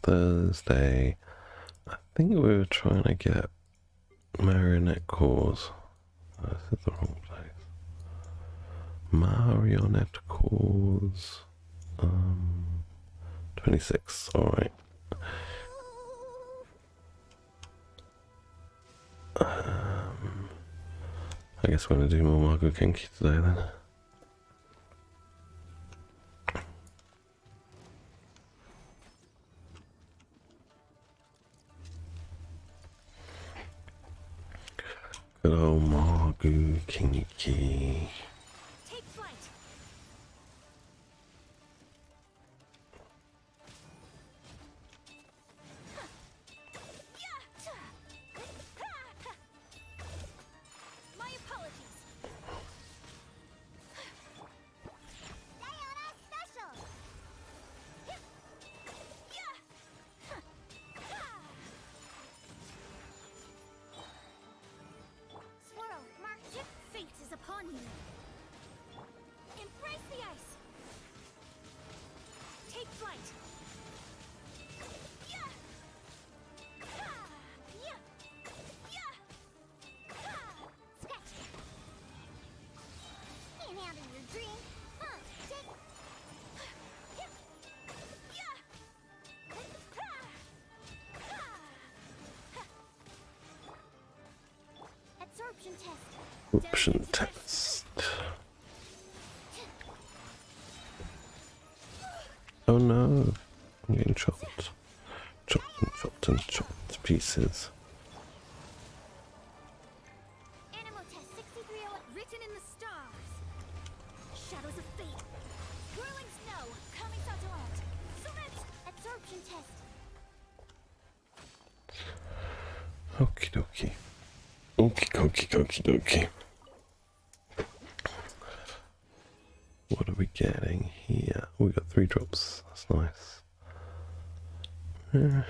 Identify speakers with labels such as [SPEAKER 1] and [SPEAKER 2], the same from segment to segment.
[SPEAKER 1] Thursday. I think we were trying to get marionette cores. Oh, this is the wrong place. Marionette cores. 26. Alright. I guess we're going to do more Margot Kinky today then. Good old Margot Kinky.
[SPEAKER 2] Take flight. My apologies. Diana special. Swirl, mark chip. Fate is upon you. Embrace the ice. Take flight. Sketch. Can't handle your dream. Take. Absorption test.
[SPEAKER 1] Option test. Oh no, I'm getting chopped. Chopped and chopped and chopped to pieces.
[SPEAKER 2] Animal test 6301 written in the stars. Shadows of fate. Whirling snow. Coming Satorat. Surrender. Absorption test.
[SPEAKER 1] Okie dokie. Okie dokie dokie dokie. What are we getting here? We got 3 drops. That's nice. Yeah.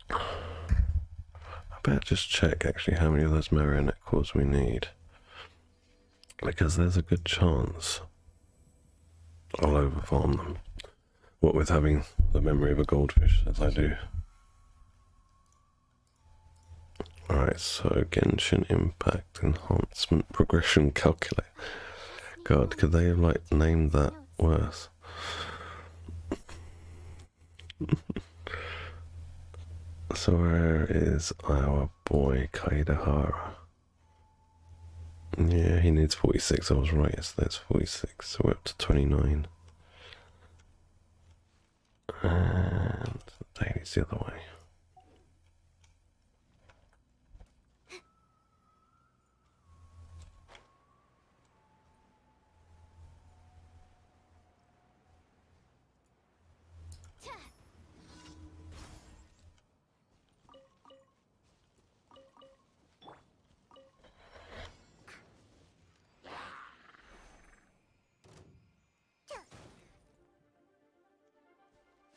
[SPEAKER 1] I better just check actually how many of those marionette cores we need. Because there's a good chance I'll overfarm them. What with having the memory of a goldfish, as I do. Alright, so Genshin Impact Enhancement Progression Calculator. God, could they have like named that worse? So where is our boy Kaidahara? Yeah, he needs 46. I was right, yes, that's 46. So we're up to 29. And the daily's the other way.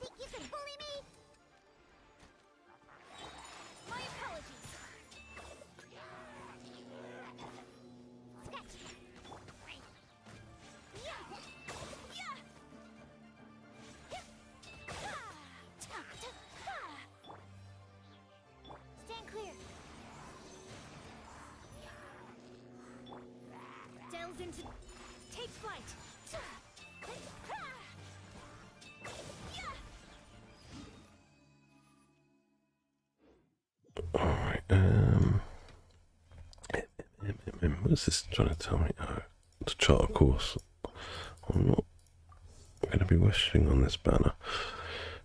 [SPEAKER 2] Think you can bully me? My apologies. Sketch. Stand clear. Delves into. Take flight.
[SPEAKER 1] Alright, what's this trying to tell me? Oh, to chart a course. I'm not going to be wishing on this banner.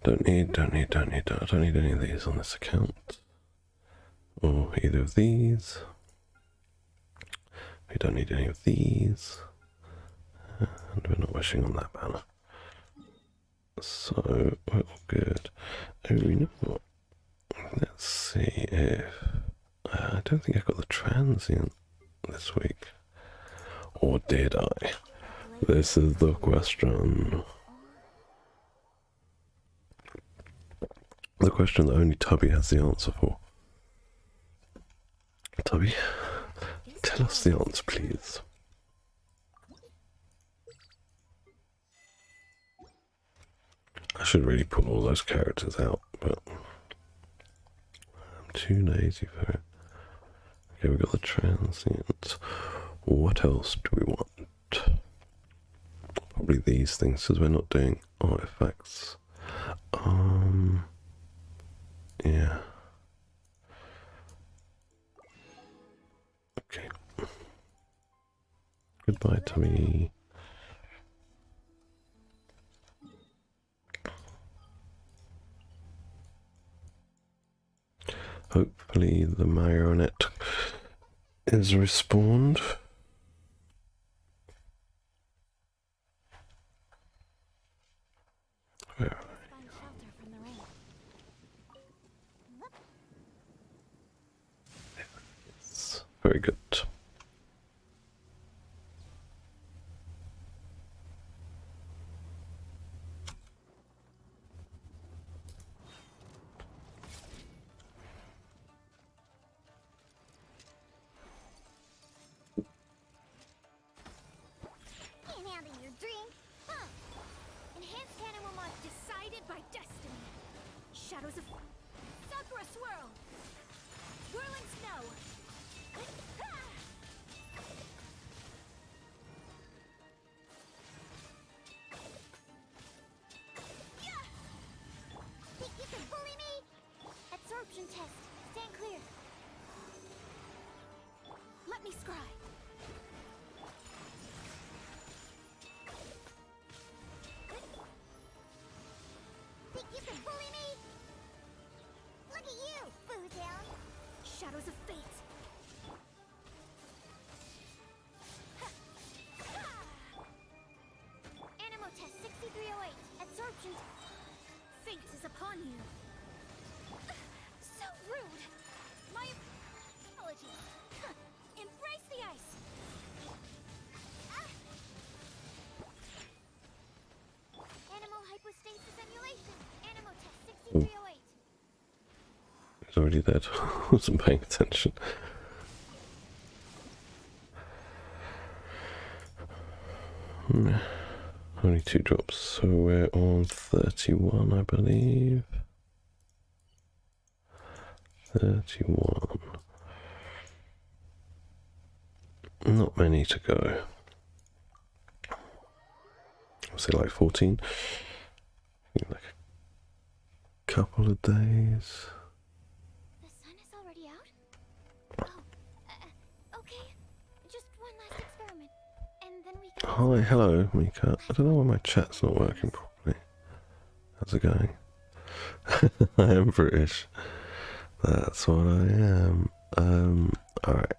[SPEAKER 1] Don't need I don't need any of these on this account. Or either of these. We don't need any of these. And we're not wishing on that banner. So, we're all good. Oh, you know what? Let's see if... I don't think I got the transient this week. Or did I? This is the question. The question that only Tubby has the answer for. Tubby, tell us the answer, please. I should really put all those characters out, but I'm too lazy for it. Okay, we've got the transient. What else do we want? Probably these things, because we're not doing artifacts. Yeah. Okay. Goodbye, Tommy. Hopefully the marionette is respawned. Where are
[SPEAKER 2] Find shelter from the rain.
[SPEAKER 1] we? Very good.
[SPEAKER 2] Can't handle your drink, huh? Enhanced animal mod decided by destiny. Shadows of Sakura swirl. Whirling snow. Think you can bully me? Absorption test. Stand clear. Let me scry. Think you can bully me? Look at you, Bootown. Shadows of fate. Animal test 6308. Absorption. Fate is upon you. So rude. My apologies. Embrace the ice. Animal hypostasis emulation. Animal test 6308.
[SPEAKER 1] He's already dead. Wasn't paying attention. Only 2 drops, so we're on 31, I believe. 31. Not many to go. I'll say like 14. Like a couple of days.
[SPEAKER 2] The sun is already out? Oh, okay. Just one last experiment. And then we can...
[SPEAKER 1] Hi, hello, Mika. I don't know why my chat's not working properly. How's it going? I am British. That's what I am. Alright.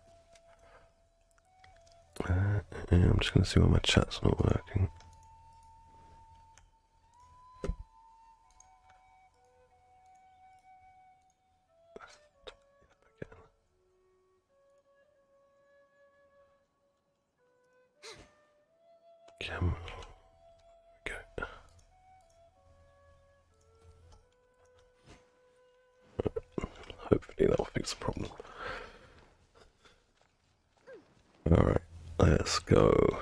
[SPEAKER 1] Yeah, I'm just going to see why my chat's not working. Come on. Go. Hopefully that will fix the problem. Alright, let's go.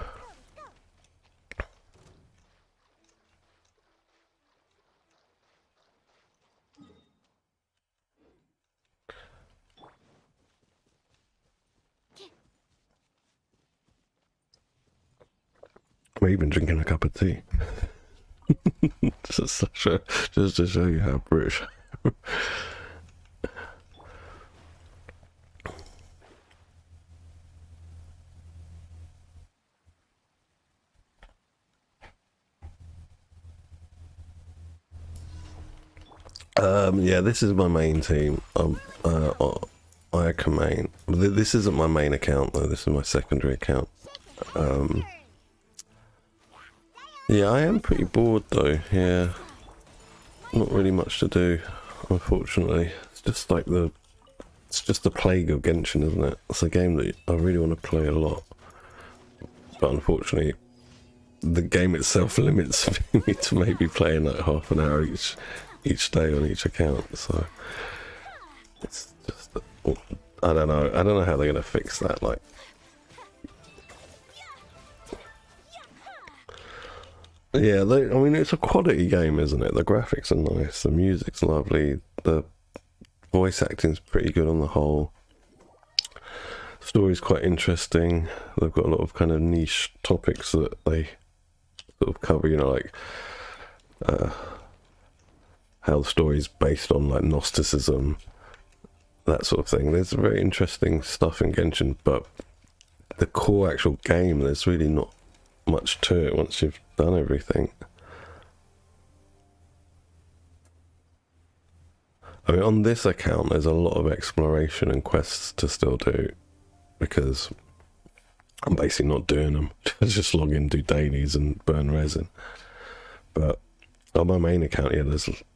[SPEAKER 1] I'm even drinking a cup of tea. just to show you how British. Yeah, this is my main team. I can main. This isn't my main account though. This is my secondary account. Yeah, I am pretty bored though. Yeah, not really much to do, unfortunately. It's just like it's just the plague of Genshin, isn't it? It's a game that I really want to play a lot, but unfortunately, the game itself limits me to maybe playing like half an hour each day on each account. So it's just, I don't know how they're gonna fix that. Like, yeah, I mean, it's a quality game, isn't it? The graphics are nice, the music's lovely, the voice acting's pretty good on the whole. Story's quite interesting. They've got a lot of kind of niche topics that they sort of cover, you know, like how the story's based on like Gnosticism, that sort of thing. There's very interesting stuff in Genshin, but the core actual game, there's really not much to it once you've done everything. I mean, on this account, there's a lot of exploration and quests to still do, because I'm basically not doing them. Just log in, do dailies and burn resin. But on my main account, yeah,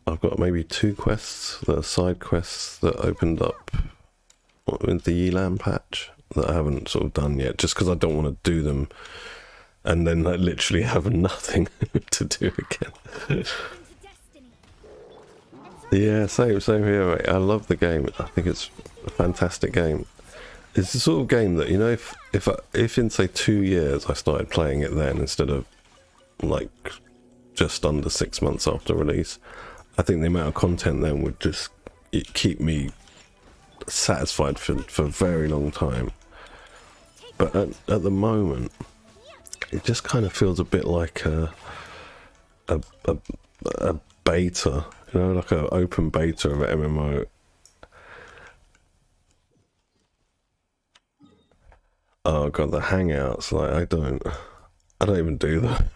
[SPEAKER 1] I've got maybe 2 quests that are side quests that opened up with the Yelan patch that I haven't sort of done yet, just because I don't want to do them and then like literally have nothing to do again. Yeah, same here, mate. I love the game. I think it's a fantastic game. It's the sort of game that, you know, if in say 2 years I started playing it then instead of like just under 6 months after release, I think the amount of content then would just keep me satisfied for a very long time. But at the moment, it just kind of feels a bit like a beta, you know, like an open beta of an MMO. Oh god, the hangouts, like I don't even do them.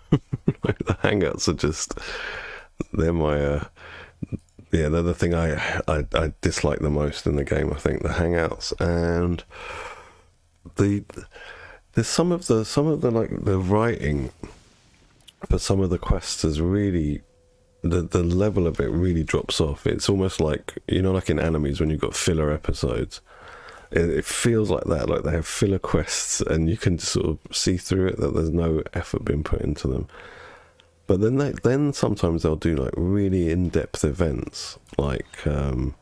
[SPEAKER 1] Like, the hangouts are just, they're my they're the thing I dislike the most in the game. I think the hangouts, and there's some of the like the writing for some of the quests is really, the level of it really drops off. It's almost like, you know, like in animes when you've got filler episodes. It feels like that, like they have filler quests and you can sort of see through it that there's no effort being put into them. But then sometimes they'll do like really in-depth events, like a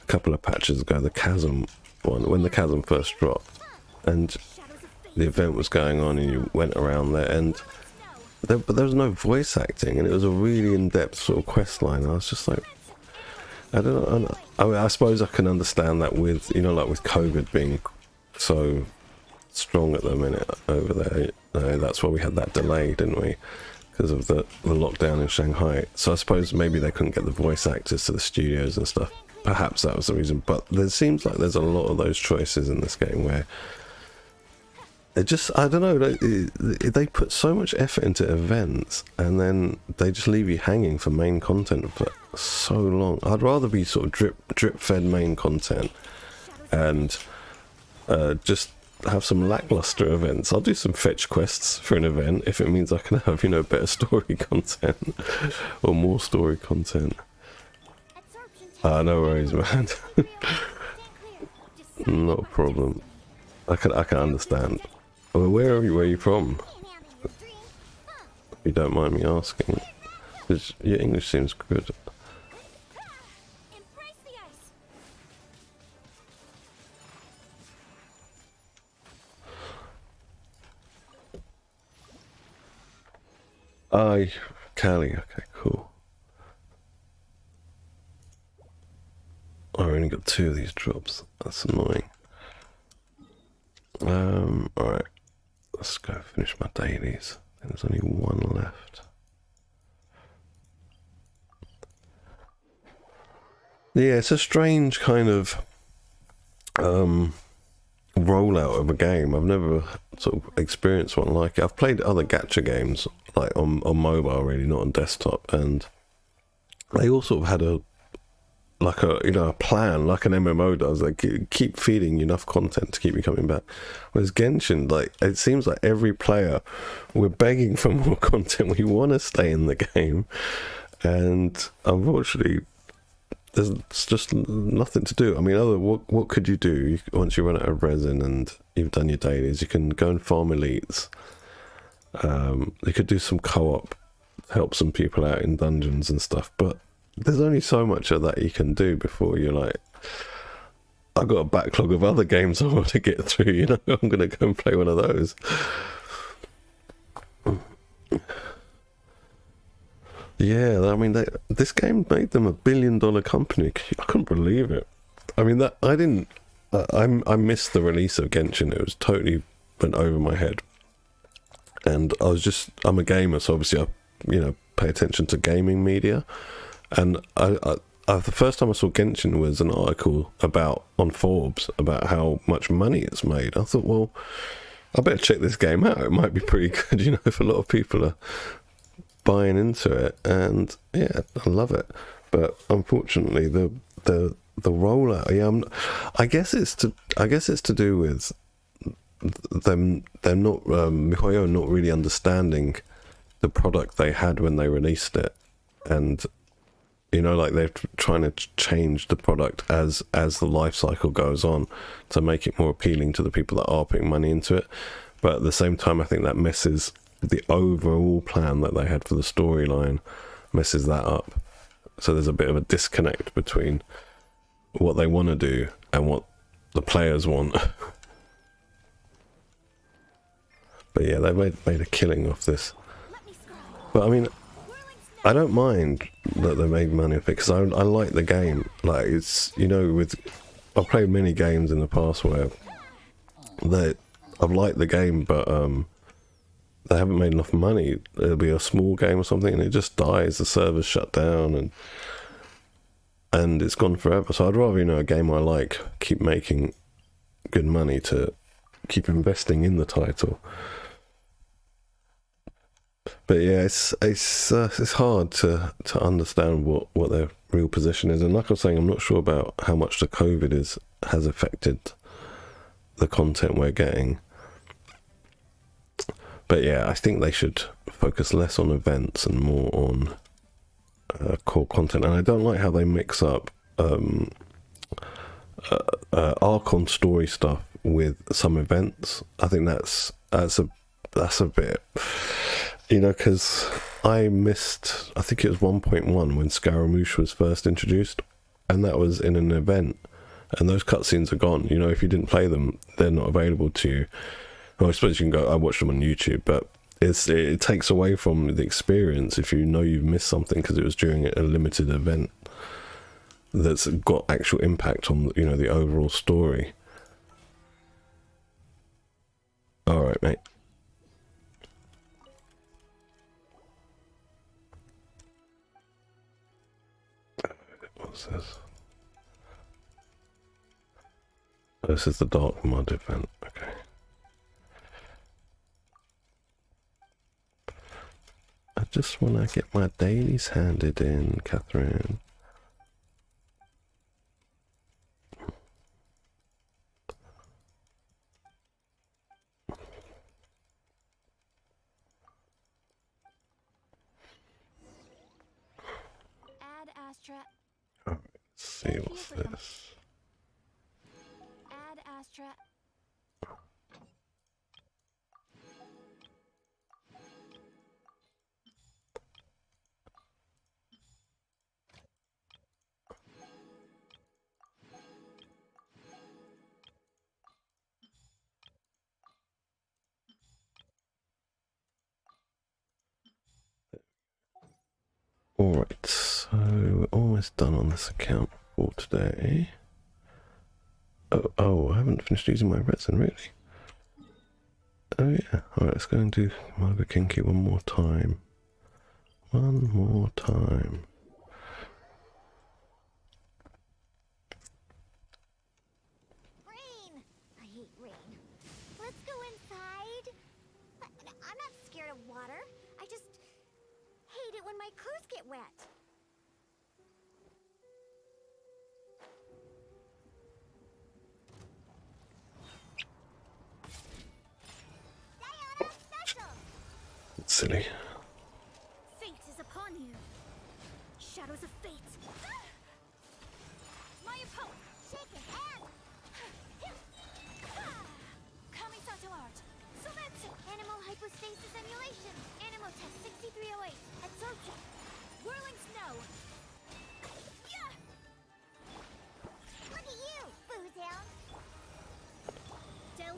[SPEAKER 1] couple of patches ago, the Chasm one, when the Chasm first dropped, and the event was going on and you went around there, and but there was no voice acting, and it was a really in-depth sort of quest line. I was just like, I don't know. I mean, I suppose I can understand that with, you know, like with COVID being so strong at the minute over there. That's why we had that delay, didn't we? Because of the lockdown in Shanghai. So I suppose maybe they couldn't get the voice actors to the studios and stuff. Perhaps that was the reason. But there seems like there's a lot of those choices in this game where it just, I don't know, they put so much effort into events and then they just leave you hanging for main content for so long. I'd rather be sort of drip fed main content and just have some lackluster events. I'll do some fetch quests for an event if it means I can have, you know, better story content or more story content. No worries, man. Not a problem. I can understand. Well, where are you from? If you don't mind me asking. Because your English seems good. Cali. Okay, cool. I only got 2 of these drops. That's annoying. Alright. Let's go finish my dailies. There's only 1 left. Yeah, it's a strange kind of rollout of a game. I've never sort of experienced one like it. I've played other gacha games, like on mobile, really, not on desktop, and they all sort of had a plan, like an MMO does. They keep feeding you enough content to keep you coming back. Whereas Genshin, like, it seems like every player, we're begging for more content. We want to stay in the game, and unfortunately, there's just nothing to do. I mean, what could you do once you run out of resin and you've done your dailies? You can go and farm elites. You could do some co-op, help some people out in dungeons and stuff, but there's only so much of that you can do before you're like, I've got a backlog of other games I want to get through, you know, I'm going to go and play one of those. Yeah, I mean, this game made them $1 billion company. I couldn't believe it. I mean, that I didn't. I missed the release of Genshin. It was totally went over my head. And I'm a gamer, so obviously I, pay attention to gaming media. And the first time I saw Genshin was an article on Forbes about how much money it's made. I thought, well, I better check this game out. It might be pretty good, if a lot of people are buying into it. And yeah, I love it. But unfortunately, the rollout, I guess it's to do with they're not MiHoYo not really understanding the product they had when they released it, and like they're trying to change the product as the life cycle goes on to make it more appealing to the people that are putting money into it. But at the same time, I think that messes the overall plan that they had for the storyline, messes that up. So there's a bit of a disconnect between what they want to do and what the players want. But yeah, they made a killing off this. But I mean, I don't mind that they made money off it, because I like the game. Like, it's, I've played many games in the past where I've liked the game, but they haven't made enough money. It'll be a small game or something and it just dies, the server's shut down and it's gone forever. So I'd rather, a game I like, keep making good money to keep investing in the title. But yeah, it's hard to understand what their real position is. And like I was saying, I'm not sure about how much the COVID has affected the content we're getting. But yeah, I think they should focus less on events and more on core content. And I don't like how they mix up Archon story stuff with some events. I think that's a bit, because I missed, I think it was 1.1 when Scaramouche was first introduced, and that was in an event, and those cutscenes are gone. If you didn't play them, they're not available to you. Well, I suppose you can go, I watched them on YouTube, but it takes away from the experience if you've missed something because it was during a limited event that's got actual impact on the overall story. All right, mate. What's this? This is the Dark Mud event. Okay. I just want to get my dailies handed in, Catherine.
[SPEAKER 2] Add Astra.
[SPEAKER 1] Alright, let's see what's this.
[SPEAKER 2] Add Astra.
[SPEAKER 1] Alright, so we're almost done on this account for today. Oh, I haven't finished using my resin, really. Oh yeah, alright, let's go and do Margo Kinky one more time. One more time.
[SPEAKER 2] Rain! I hate rain. Let's go inside. I'm not scared of water. I just hate it when my clothes get wet. Diana Special!
[SPEAKER 1] It's silly.
[SPEAKER 2] Fate is upon you. Shadows of fate. My opponent. Shake it and. Coming to art. Select animal hypostasis emulation. Animal test 6308. Absorption. Whirling snow.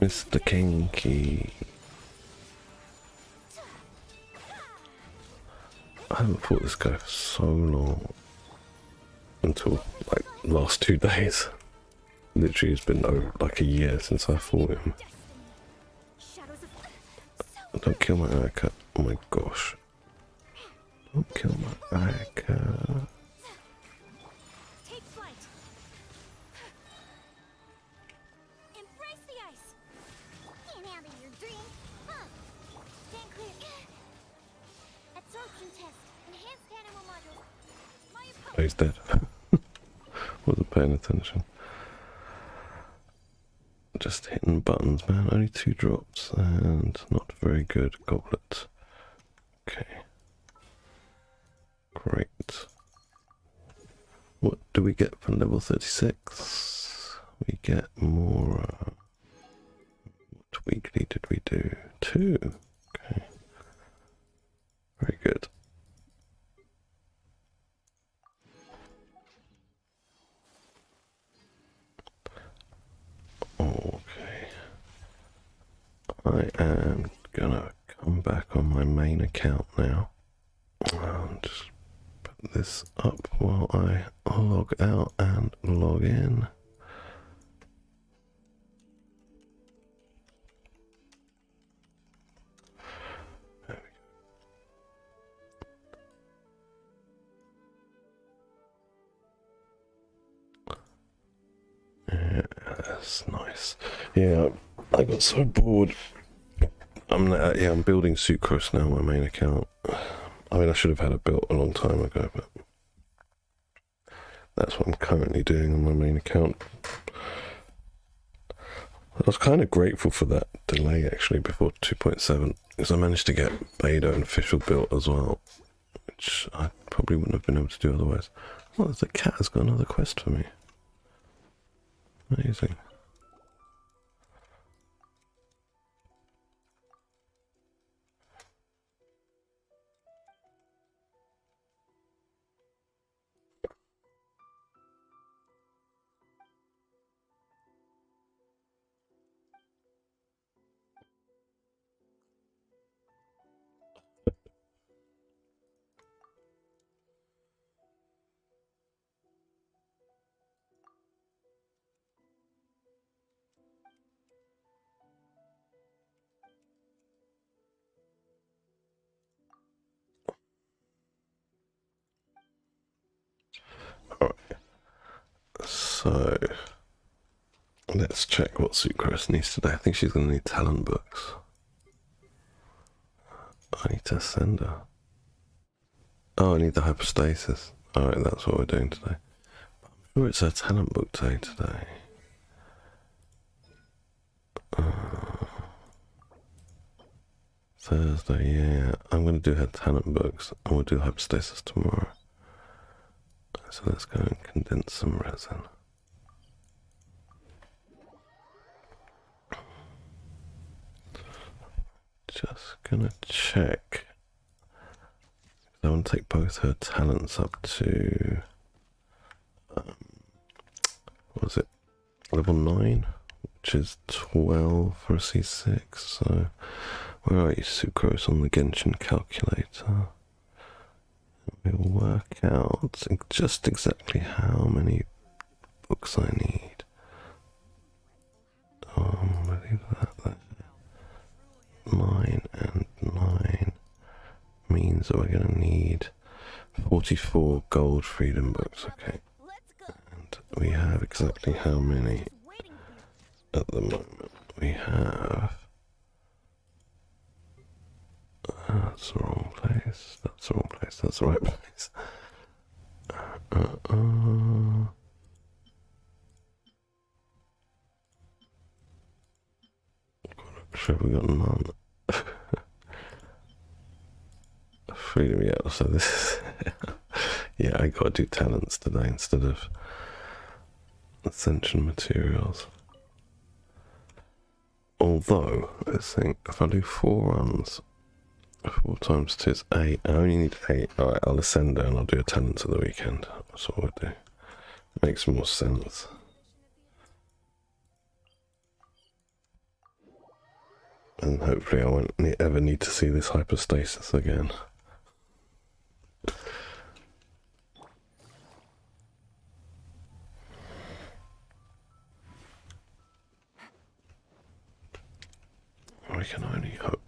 [SPEAKER 1] Mr. Kinky. I haven't fought this guy for so long. Until, like, last 2 days. Literally, it's been like a year since I fought him.
[SPEAKER 2] Shadows of
[SPEAKER 1] Don't kill my Aka. Oh my gosh. Don't kill my Aka.
[SPEAKER 2] take flight. Embrace the ice. Can't handle your dream. Stand clear. Absorption test. Enhanced animal module. My
[SPEAKER 1] Oh,
[SPEAKER 2] opponent.
[SPEAKER 1] he's dead. Wasn't paying attention. Just hitting buttons, man. Only 2 drops and not very good. Goblet. Okay. Great. What do we get from level 36? We get more. What weekly did we do? 2. Okay. Very good. Okay. I am gonna come back on my main account now. I'll just put this up while I log out and log in. There we go. Yeah, that's nice. Yeah, I got so bored. I'm building Sucrose now, my main account. I mean, I should have had it built a long time ago, but that's what I'm currently doing on my main account. I was kind of grateful for that delay, actually, before 2.7, because I managed to get beta and official built as well, which I probably wouldn't have been able to do otherwise. Oh, the cat has got another quest for me. Amazing. Alright. So, let's check what Sucrose needs today. I think she's going to need talent books. I need to send her. Oh, I need the hypostasis. Alright, that's what we're doing today. I'm sure it's her talent book day today. Thursday, yeah. I'm going to do her talent books and we'll do hypostasis tomorrow. So let's go and condense some resin. Just gonna check. I want to take both her talents up to what was it? Level 9, which is 12 for a C6. So where are you, Sucrose, on the Genshin calculator? We'll work out just exactly how many books I need. We'll leave that there. 9 and 9 means that we're going to need 44 gold freedom books, okay. And we have exactly how many at the moment? We have... That's the wrong place. That's the wrong place. That's the right place. Sure, we got none. Freedom, yeah. So this is yeah. I gotta do talents today instead of ascension materials. Although, let's think. If I do 4 runs. 4 times 2 is 8. I only need 8. Alright, I'll ascend her and I'll do a talent at the weekend. That's what we'll do. Makes more sense. And hopefully I won't ever need to see this hypostasis again. We can only hope.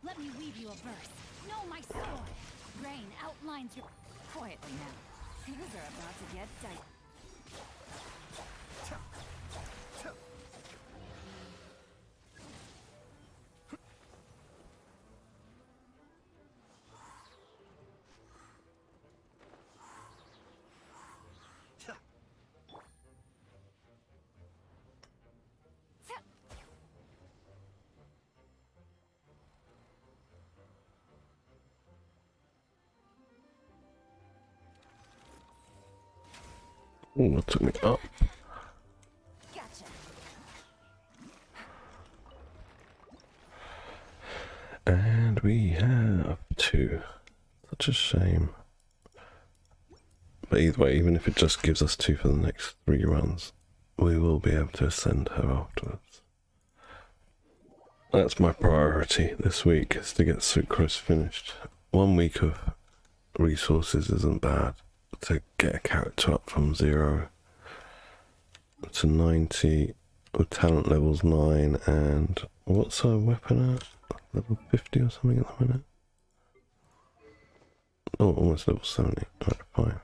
[SPEAKER 2] Let me weave you a verse. Know my sword. Rain outlines your... Quietly now. Things are about to get dicey.
[SPEAKER 1] Oh, that took me up.
[SPEAKER 2] Gotcha.
[SPEAKER 1] And we have 2. Such a shame. But either way, even if it just gives us 2 for the next 3 runs, we will be able to ascend her afterwards. That's my priority this week, is to get Sucrose finished. 1 week of resources isn't bad. To get a character up from 0 to 90 with talent levels 9, and what's her weapon at? Level 50 or something at the minute? Oh, almost level 70. Alright, fine.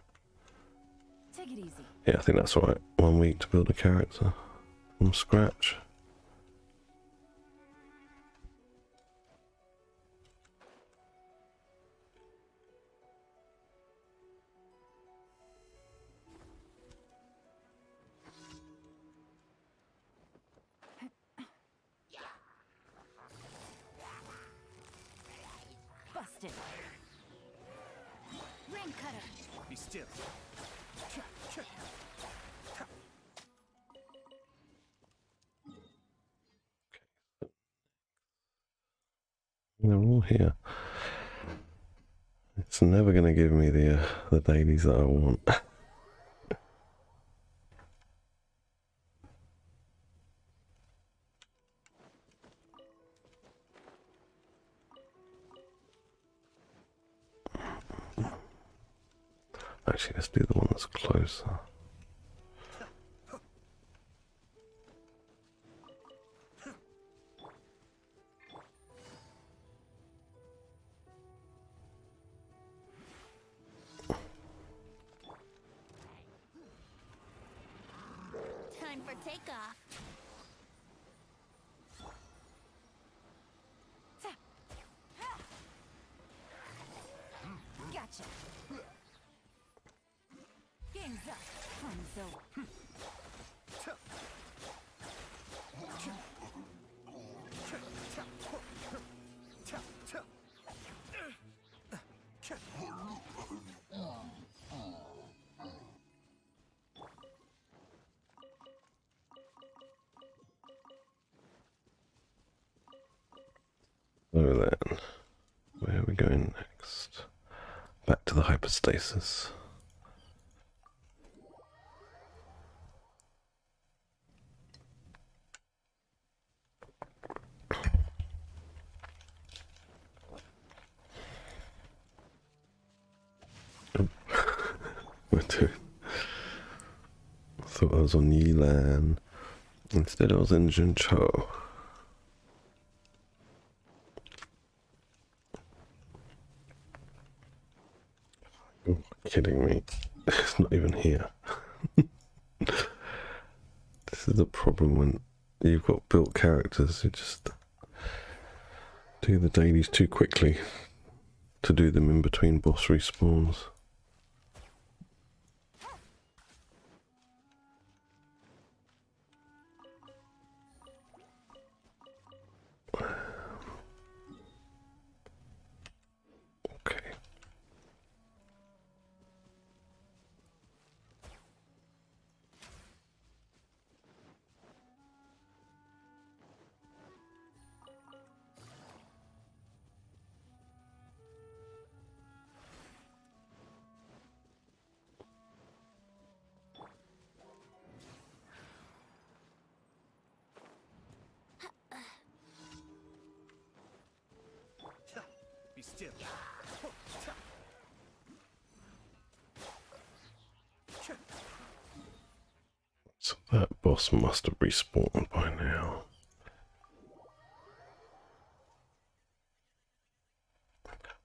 [SPEAKER 2] Take it easy.
[SPEAKER 1] Yeah, I think that's alright. 1 week to build a character from scratch.
[SPEAKER 2] Busted. Ring cutter.
[SPEAKER 3] Be still.
[SPEAKER 1] They're all here. It's never going to give me the dailies that I want. Actually, let's do the one that's closer.
[SPEAKER 2] Time for takeoff. Gotcha. Game's up. Fun's over.
[SPEAKER 1] So then, where are we going next? Back to the hypostasis. We're doing. I thought I was on Yilan. Instead, I was in Jinchou. You're kidding me. It's not even here. This is the problem when you've got built characters. You just do the dailies too quickly to do them in between boss respawns. Okay. That boss must have respawned by now.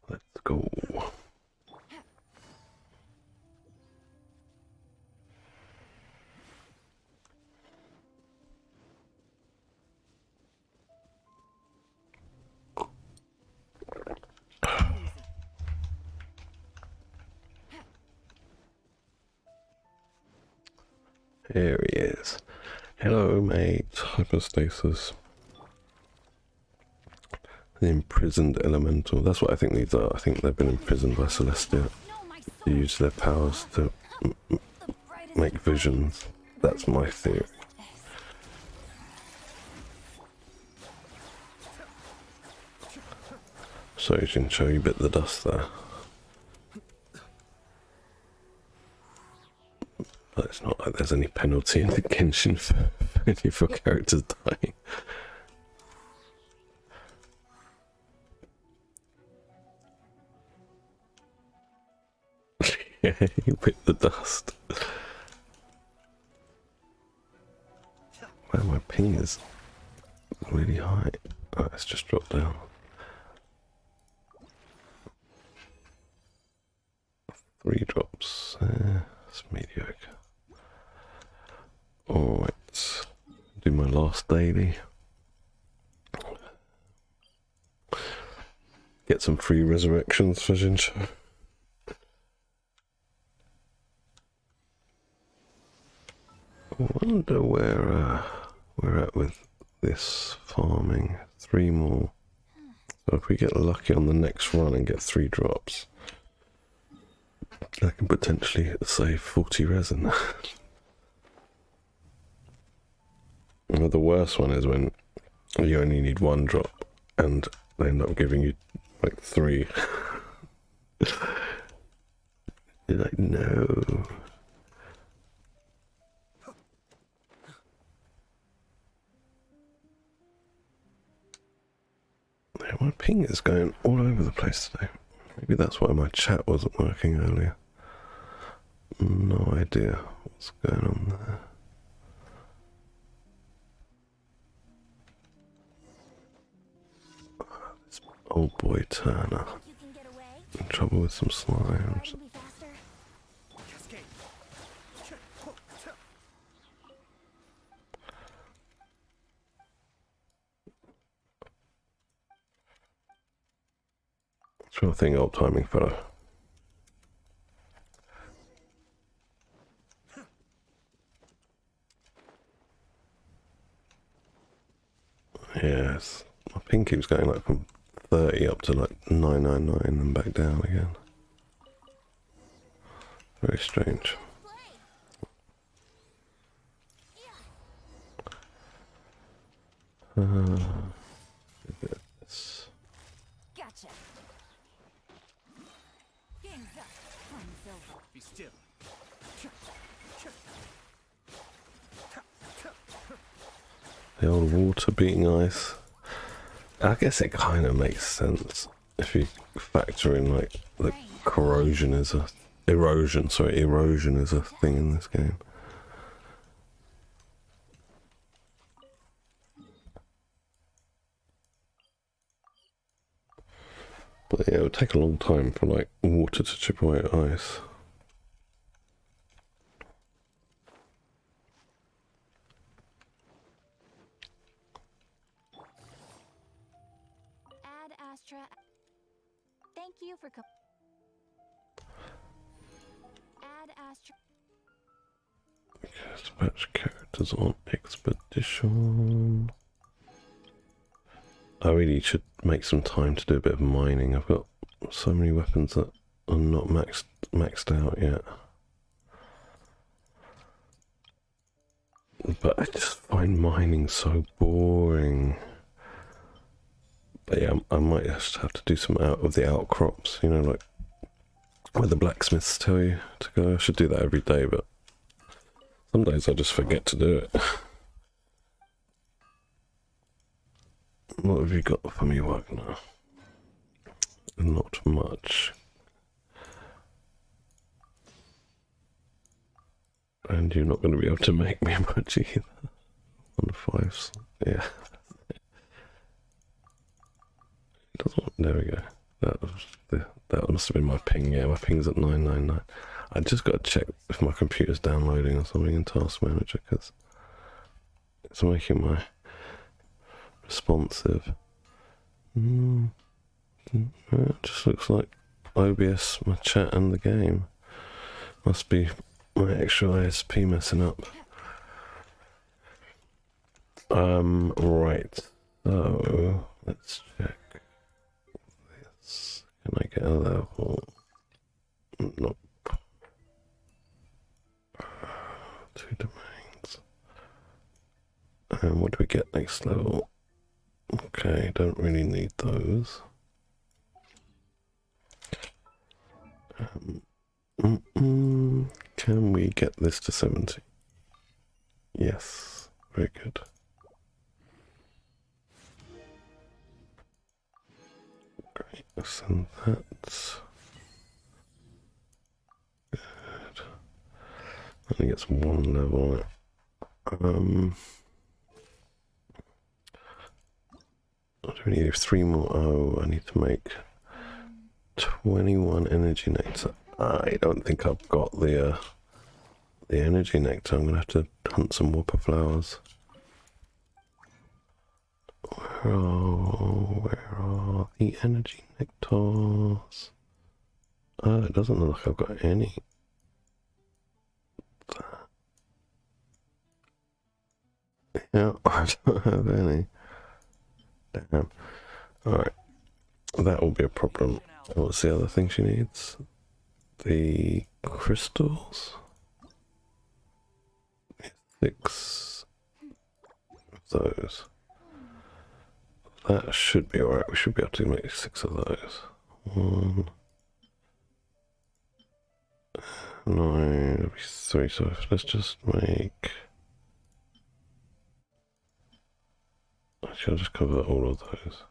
[SPEAKER 1] Let's go. Here he is. Hello, mate. Hypostasis. The imprisoned elemental. That's what I think these are. I think they've been imprisoned by Celestia to use their powers to make visions. That's my theory. So Jincho, you bit the dust there. But it's not like there's any penalty in the Genshin for any of your characters dying. Yeah, you bit the dust. Wow, my ping is really high. Oh, it's just dropped down. 3 drops. It's mediocre. Alright, do my last daily. Get some free resurrections for Jincho. I wonder where we're at with this farming. 3 more. So if we get lucky on the next run and get 3 drops, I can potentially save 40 resin. The worst one is when you only need 1 drop and they end up giving you like 3. You're like, no. Yeah, my ping is going all over the place today. Maybe that's why my chat wasn't working earlier. No idea what's going on there. This old boy Turner in trouble with some slimes. Sure thing, old timing fellow. Yes, my ping keeps going like from 30 up to like 999 and back down again. Very strange. This.
[SPEAKER 2] Gotcha. Game's up. Fun's over.
[SPEAKER 3] Be still.
[SPEAKER 1] The old water beating ice. I guess it kind of makes sense if you factor in like the corrosion is a erosion is a thing in this game. But yeah, it would take a long time for like water to chip away at ice.
[SPEAKER 2] Ad Astra. Thank you for Ad Astra.
[SPEAKER 1] Dispatch characters on expedition. I really should make some time to do a bit of mining. I've got so many weapons that are not maxed out yet. But I just find mining so boring. But yeah, I might just have to do some out of the outcrops, you know, like where the blacksmiths tell you to go. I should do that every day, but some days I just forget to do it. What have you got for me, Wagner? Not much. And you're not going to be able to make me much either. On the fives. Yeah. It doesn't. There we go. That must have been my ping. Yeah, my ping's at 999. I just got to check if my computer's downloading or something in Task Manager because it's making my responsive. It just looks like OBS, my chat, and the game. Must be my extra ISP messing up. Right. So let's check this. Can I get a level? Nope. 2 domains. And what do we get next level? Okay, don't really need those. Can we get this to 70? Yes, very good. Great, so that's good. Only gets 1 level. What do we need? 3 more. Oh, I need to make 21 energy nectar. I don't think I've got the energy nectar. I'm gonna have to hunt some whopper flowers. Where are the energy nectars? Oh, it doesn't look like I've got any. Yeah, I don't have any. Damn. Alright. That will be a problem. What's the other thing she needs? The crystals? 6 of those. That should be alright. We should be able to make 6 of those. 1, 9, 3. So let's just make. Actually, I'll just cover all of those.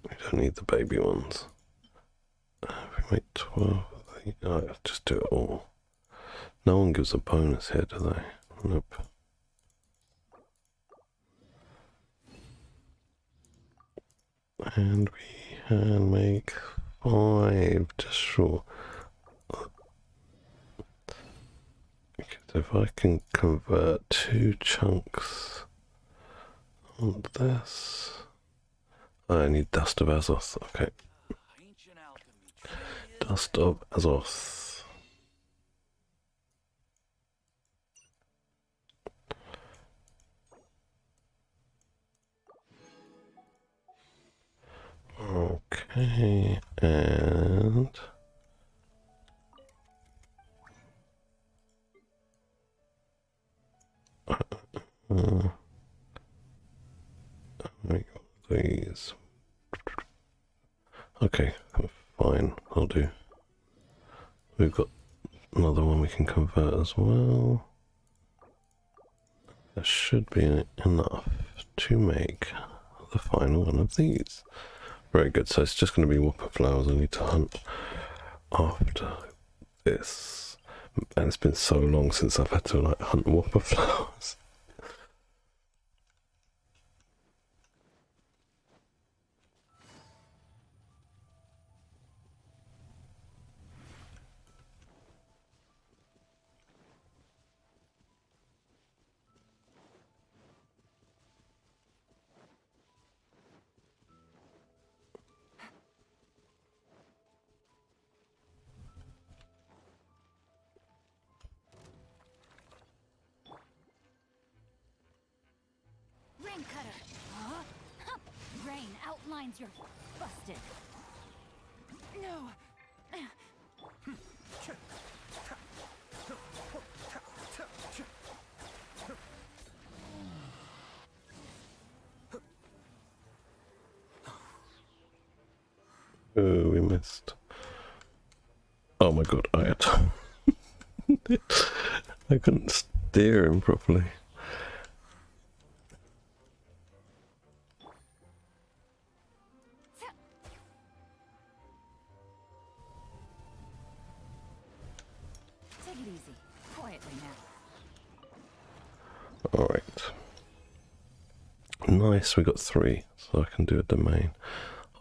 [SPEAKER 1] We don't need the baby ones. If we make 12 of these, oh, just do it all. No one gives a bonus here, do they? Nope. And we can make 5, just sure. Okay, so if I can convert 2 chunks on this. I need Dust of Azoth, okay. Dust of Azoth. Okay, and we got these. Okay, fine, I'll do. We've got another one we can convert as well. That should be enough to make the final one of these. Very good, so it's just going to be whopper flowers I need to hunt after this. And it's been so long since I've had to like hunt whopper flowers.
[SPEAKER 2] Rain cutter. Huh? Rain outlines your busted. No.
[SPEAKER 1] Oh, we missed. Oh my god, I had to. I couldn't steer him properly.
[SPEAKER 2] Take it easy. Quiet.
[SPEAKER 1] Nice, we got 3, so I can do a domain.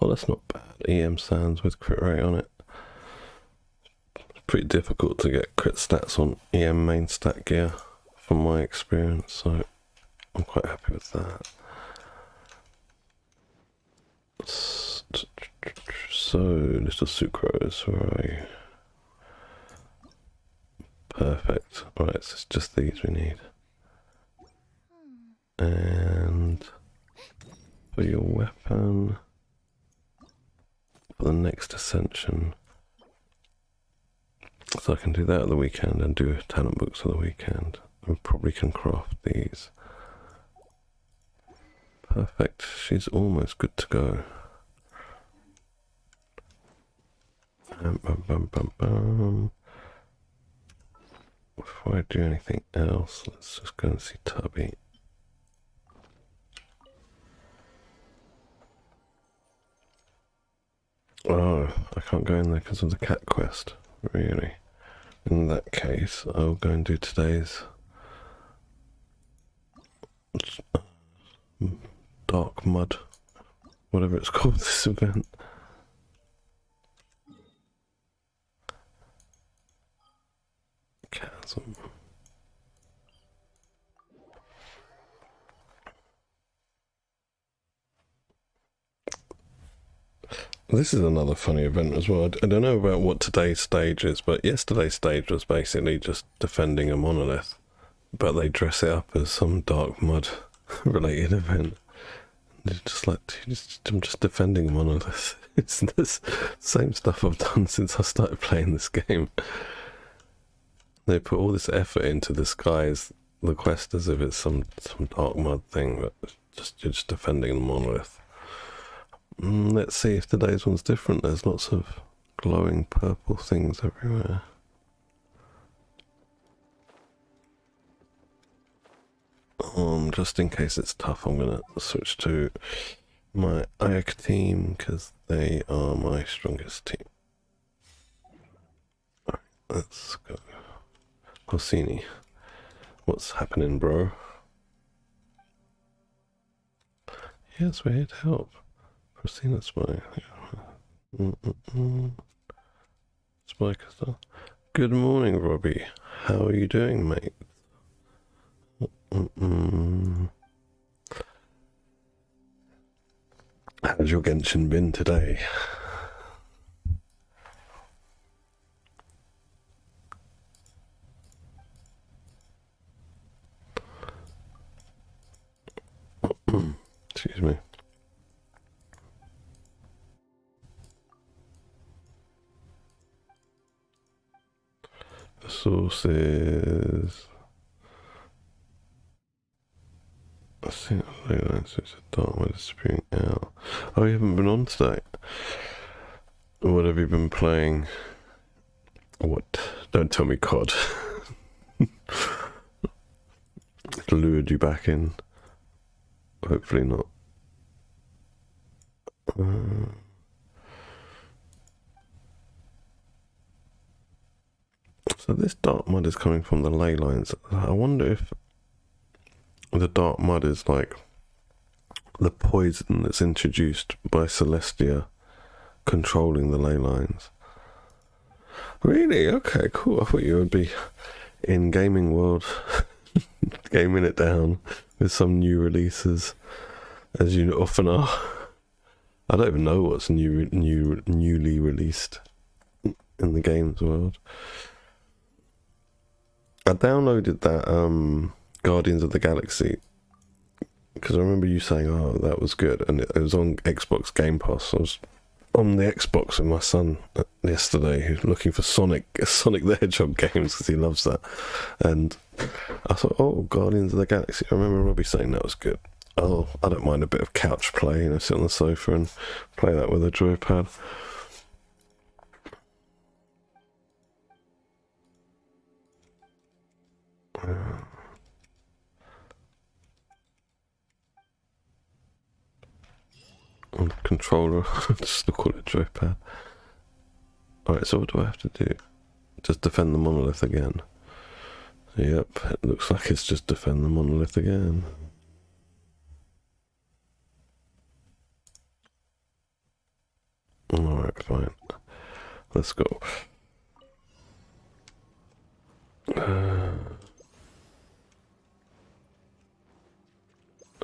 [SPEAKER 1] Oh, that's not bad. EM Sands with crit rate on it. It's pretty difficult to get crit stats on EM main stat gear, from my experience, so I'm quite happy with that. So, little sucrose, where are you? Perfect. Alright, so it's just these we need. And for your weapon, for the next ascension, so I can do that at the weekend and do talent books at the weekend. We probably can craft these. Perfect. She's almost good to go. Before I do anything else, let's just go and see Tubby. Oh, I can't go in there because of the cat quest. Really? In that case, I'll go and do today's Dark Mud, whatever it's called, this event. Chasm. This is another funny event as well. I don't know about what today's stage is, but yesterday's stage was basically just defending a monolith, but they dress it up as some Dark Mud related event. They're just like, I'm just defending a monolith. It's the same stuff I've done since I started playing this game. They put all this effort into disguise the quest as if it's some Dark Mud thing, but you're just defending the monolith. Let's see if today's one's different. There's lots of glowing purple things everywhere. Just in case it's tough, I'm gonna switch to my Ayak team because they are my strongest team. Alright, let's go. Corsini, what's happening, bro? Yes, we're here to help. Corsini, spy. Spy. Good morning, Robbie. How are you doing, mate? How's your Genshin been today? Excuse me. The sources. I think it's a dark weather spewing out. Oh, you haven't been on today? What have you been playing? What? Don't tell me COD. Lured you back in. Hopefully not. So this dark mud is coming from the ley lines. I wonder if the dark mud is like the poison that's introduced by Celestia controlling the ley lines. Really? Okay, cool. I thought you would be in gaming world gaming it down with some new releases, as you often are. I don't even know what's newly released in the games world. I downloaded that Guardians of the Galaxy because I remember you saying, oh, that was good, and it was on Xbox Game Pass. I was on the Xbox with my son yesterday looking for Sonic the Hedgehog games because he loves that, and I thought, oh, Guardians of the Galaxy. I remember Robbie saying that was good. Oh, I don't mind a bit of couch play, sit on the sofa and play that with a joypad. On the controller, just call it joypad. Alright, so what do I have to do? Just defend the monolith again. Yep, it looks like it's just defend the monolith again. Let's go.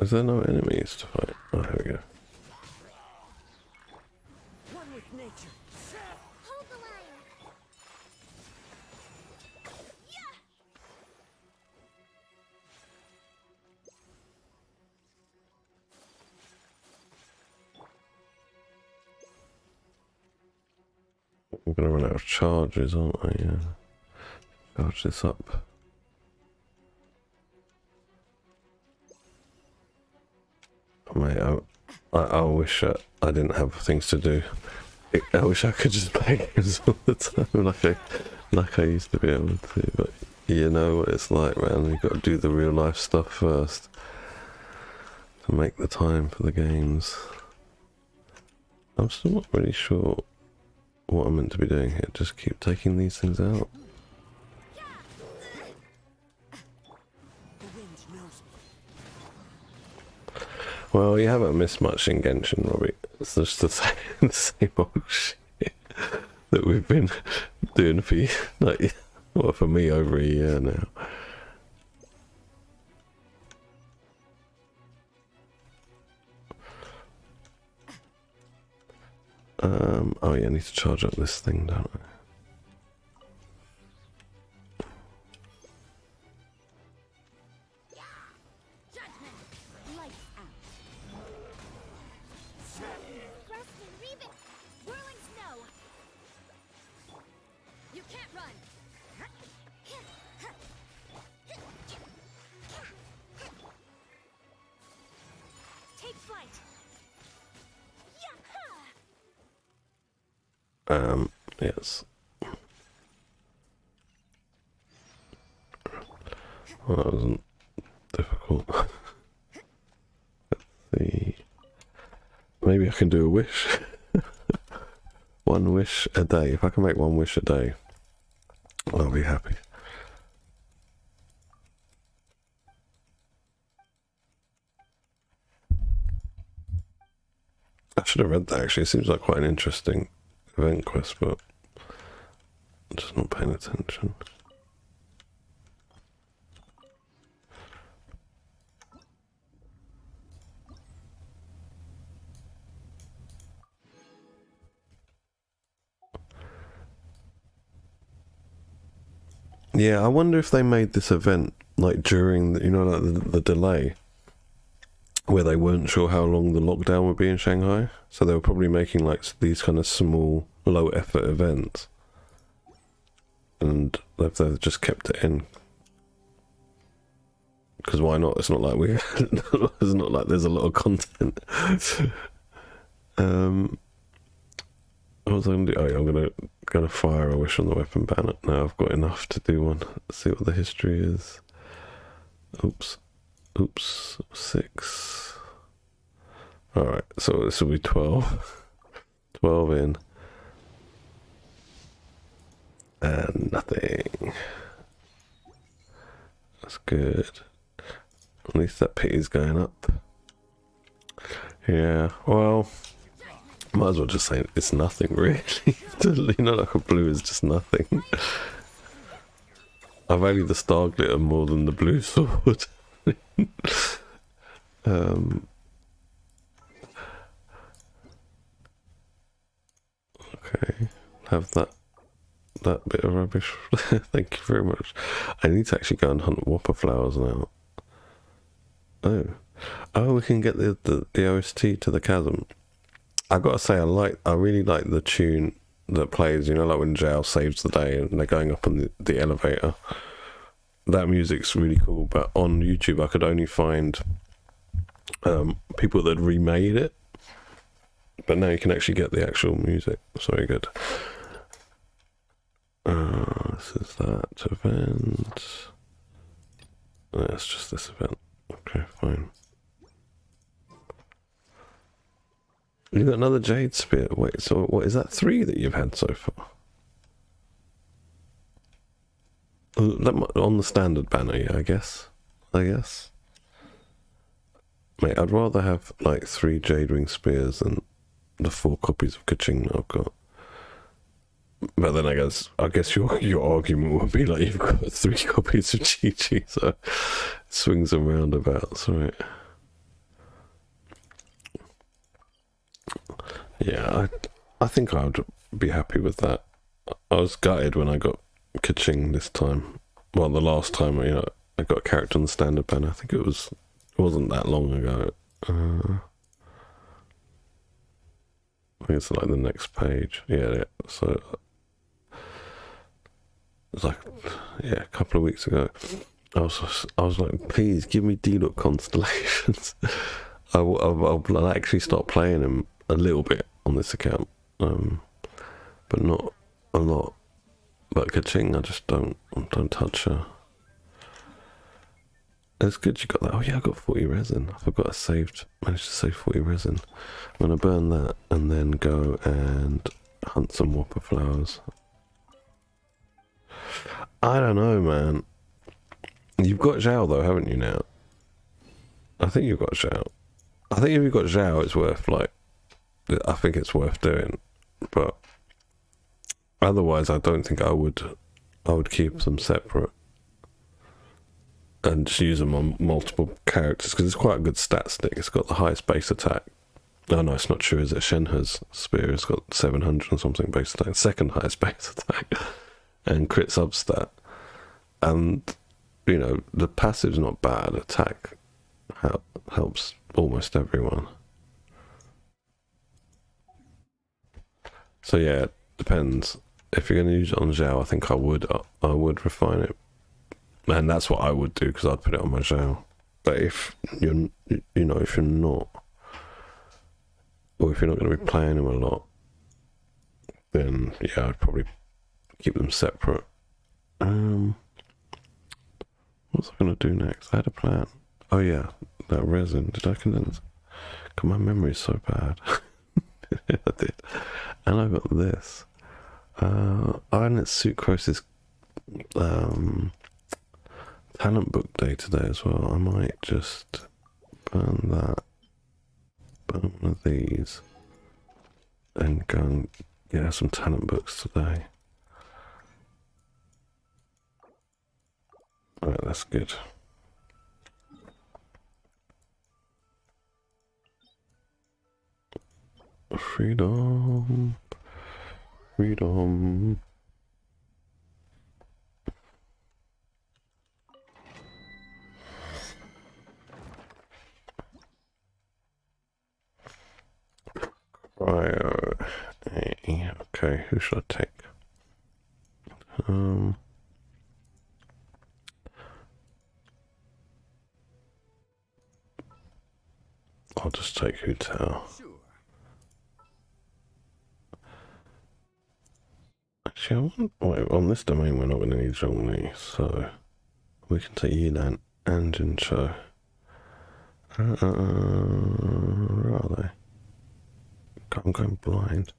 [SPEAKER 1] Is there no enemies to fight? Oh, here we go.
[SPEAKER 3] One with nature.
[SPEAKER 2] Hold the line. Yeah.
[SPEAKER 1] I'm gonna run out of charges, aren't I? Yeah. Charge this up. Oh, mate, I wish I didn't have things to do. I wish I could just play games all the time like I used to be able to, but you know what it's like, man. You got to do the real life stuff first to make the time for the games. I'm still not really sure what I'm meant to be doing here. Just keep taking these things out.
[SPEAKER 3] The wind knows me.
[SPEAKER 1] Well, you haven't missed much in Genshin, Robbie. It's just the same old shit that we've been doing for you, like, well, for me over a year now. Oh yeah, I need to charge up this thing, don't I?
[SPEAKER 2] Judgment. Lights out. Thrust and reeve it. Whirling snow. You can't run. Take flight. Yeah.
[SPEAKER 1] Yes. Well, that wasn't difficult. Let's see. Maybe I can do a wish. One wish a day. If I can make one wish a day, I'll be happy. I should have read that actually. It seems like quite an interesting event quest, but I'm just not paying attention. Yeah, I wonder if they made this event like during the, you know, like the delay, where they weren't sure how long the lockdown would be in Shanghai, so they were probably making like these kind of small, low effort events, and they've just kept it in. Because why not? It's not like it's not like there's a lot of content. What was I gonna do? Oh yeah, I'm gonna fire a wish on the weapon banner. Now I've got enough to do one. Let's see what the history is. Oops. 6. Alright, so this will be 12. 12 in. And nothing. That's good. At least that pity's going up. Yeah, well, might as well just say it's nothing really. You know, like a blue is just nothing. I value the star glitter more than the blue sword. Okay, have that bit of rubbish. Thank you very much. I need to actually go and hunt whopper flowers now. Oh, we can get the OST to the chasm. I gotta say, I really like the tune that plays, you know, like when Zhao saves the day and they're going up on the elevator. That music's really cool, but on YouTube I could only find people that remade it. But now you can actually get the actual music. It's very good. This is that event. It's just this event. Okay, fine. You got another jade spear. Wait, so what is that? 3 that you've had so far? On the standard banner, yeah, I guess. Mate, I'd rather have like 3 jade ring spears than the 4 copies of Kaching that I've got. But then I guess your argument would be like you've got 3 copies of Chi-Chi, so it swings and roundabouts, right? Yeah, I think I would be happy with that. I was gutted when I got Kaching this time. Well, the last time, I got a character on the standard banner. I think it wasn't that long ago. I think it's like the next page. Yeah. So it's like, yeah, a couple of weeks ago. I was like, please give me D-Look constellations. I'll actually start playing them a little bit on this account, but not a lot. But Kaching, I just don't touch her. It's good you got that. Oh yeah, I got 40 resin. I forgot managed to save 40 resin. I'm gonna burn that and then go and hunt some whopper flowers. I don't know, man. You've got Zhao though, haven't you now? I think you've got Zhao. I think if you've got Zhao, it's worth I think it's worth doing. But otherwise, I don't think I would keep them separate and just use them on multiple characters because it's quite a good stat stick. It's got the highest base attack. Oh no, it's not true, is it? Shenhe's spear has got 700 and something base attack, second highest base attack, and crit substat. And the passive's not bad. Attack helps almost everyone. So yeah, it depends. If you're going to use it on Zhao, I think I would refine it, and that's what I would do because I'd put it on my Zhao. But if you're not, or if you're not going to be playing them a lot, then yeah, I'd probably keep them separate. What's I going to do next? I had a plan. Oh yeah, that resin. Did I condense? God, my memory is so bad. I did. And I got this. And it's Sucrose's talent book day today as well. I might just burn one of these, and go and get her some talent books today. Alright, that's good. Freedom. Cryo. Okay, who should I take? I'll just take Hotel.
[SPEAKER 3] Sure.
[SPEAKER 1] Actually, on this domain we're not going to need Zhongli, so we can take Yilan and Jincho. Where are they? I'm going blind.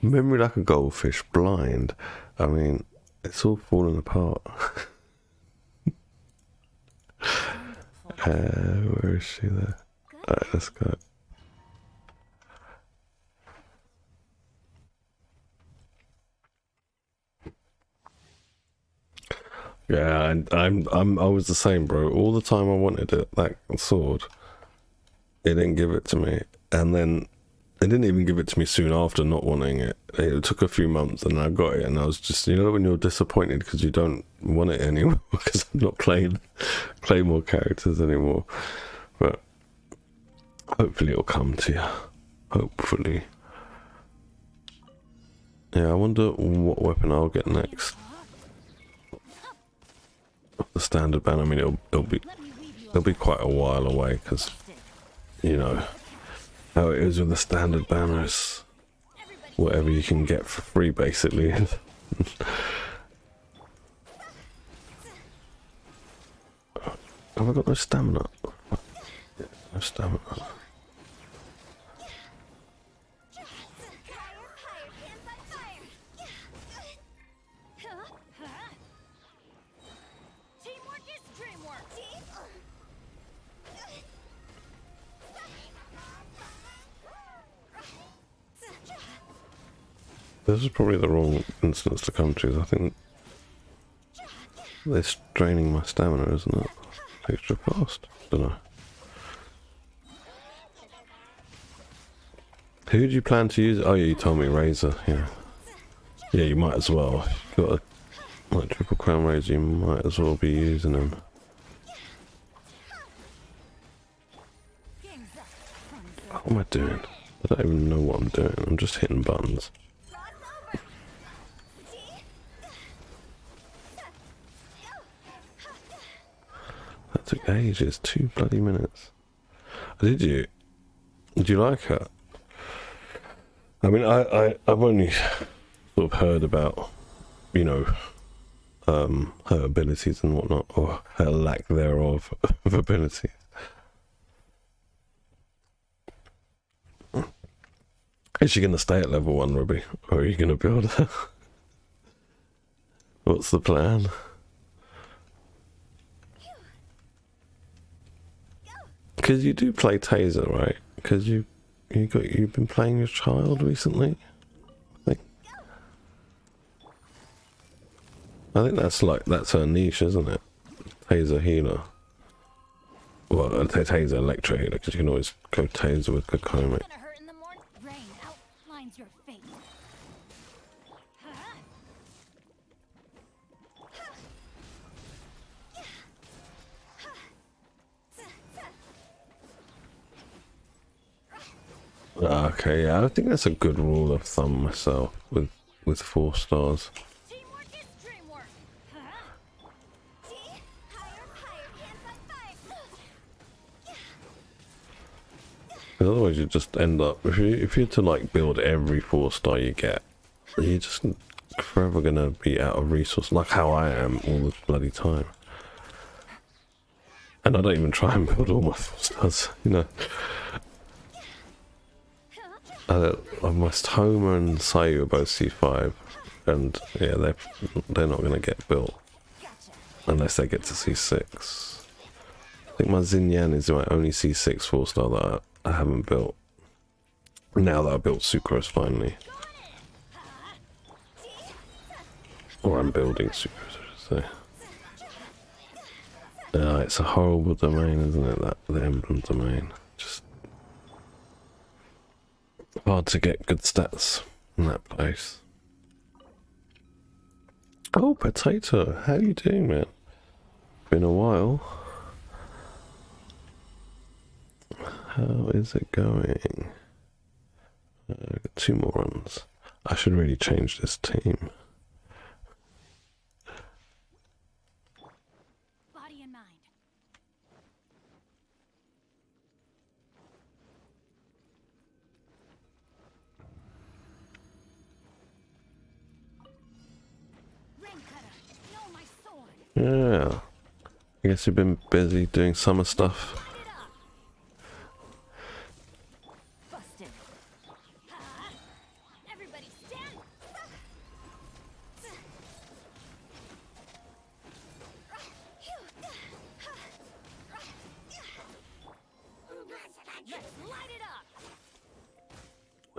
[SPEAKER 1] Memory like a goldfish, blind. I mean, it's all falling apart. Where is she there? Alright, let's go. Yeah, I was the same, bro. All the time I wanted that sword, it didn't give it to me, and then they didn't even give it to me soon after not wanting it. It took a few months, and I got it, and I was just, when you're disappointed because you don't want it anymore because I'm not playing more characters anymore. But hopefully it'll come to you. Hopefully. Yeah, I wonder what weapon I'll get next. The standard ban. I mean, it'll be quite a while away because how it is with the standard banners. Whatever you can get for free, basically. Have I got no stamina? Yeah, no stamina. This is probably the wrong instance to come to. I think they're straining my stamina, isn't it? Extra fast. Don't know. Who do you plan to use? Oh yeah, you told me Razor. Yeah. Yeah, you might as well. If you've got a like triple crown Razor, you might as well be using him. What am I doing? I don't even know what I'm doing. I'm just hitting buttons. That took ages. 2 bloody minutes. Did you? Did you like her? I mean, I've only sort of heard about, you know, her abilities and whatnot, or her lack thereof of abilities. Is she going to stay at level 1, Ruby? Or are you going to build her? What's the plan? Because you do play Taser, right? Because you've been playing your child recently? I think that's her niche, isn't it? Taser healer. Well, Taser electro healer, because you can always go Taser with Kokomi.
[SPEAKER 2] Rain outlines your fate.
[SPEAKER 1] Okay, yeah, I think that's a good rule of thumb myself with 4 stars.
[SPEAKER 2] Teamwork is dreamwork.
[SPEAKER 1] Otherwise, you just end up if you're to like build every 4-star you get, you're just forever gonna be out of resource, like how I am all the bloody time. And I don't even try and build all my 4 stars, you know. My Homer and Sayu are both C5, and yeah, they're not gonna get built unless they get to C6. I think my Xinyan is my only C6 4-star that I haven't built. Now that I built Sucrose finally, or I'm building Sucrose, I should say. It's a horrible domain, isn't it? The emblem domain. Just hard to get good stats in that place. Oh, Potato, how you doing, man? Been a while. How is it going? Got 2 more runs. I should really change this team.
[SPEAKER 2] Body and mind. Rain cutter, know my sword.
[SPEAKER 1] Yeah. I guess you've been busy doing summer stuff.
[SPEAKER 2] Busted. Everybody stand. Let's light it up.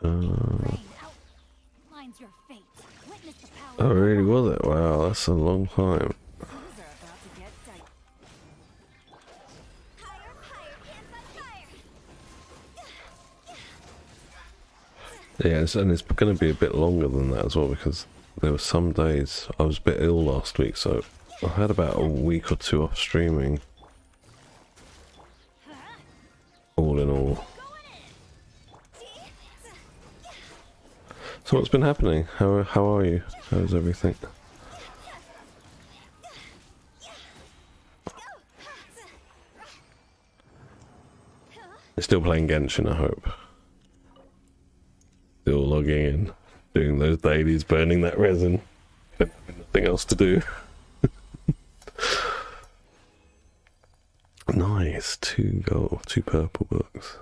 [SPEAKER 2] Rain outlines your fate. Witness the power.
[SPEAKER 1] Oh, really, was it? Wow, that's a long time.
[SPEAKER 2] Things are about to get dicey. Higher, fire,
[SPEAKER 1] Yeah, and it's going to be a bit longer than that as well, because there were some days I was a bit ill last week, so I had about a week or 2 off streaming. All in all. So what's been happening? How are you? How's everything? You're still playing Genshin, I hope. Still logging in, doing those dailies, burning that resin. Nothing else to do. Nice, 2 gold, 2 purple books.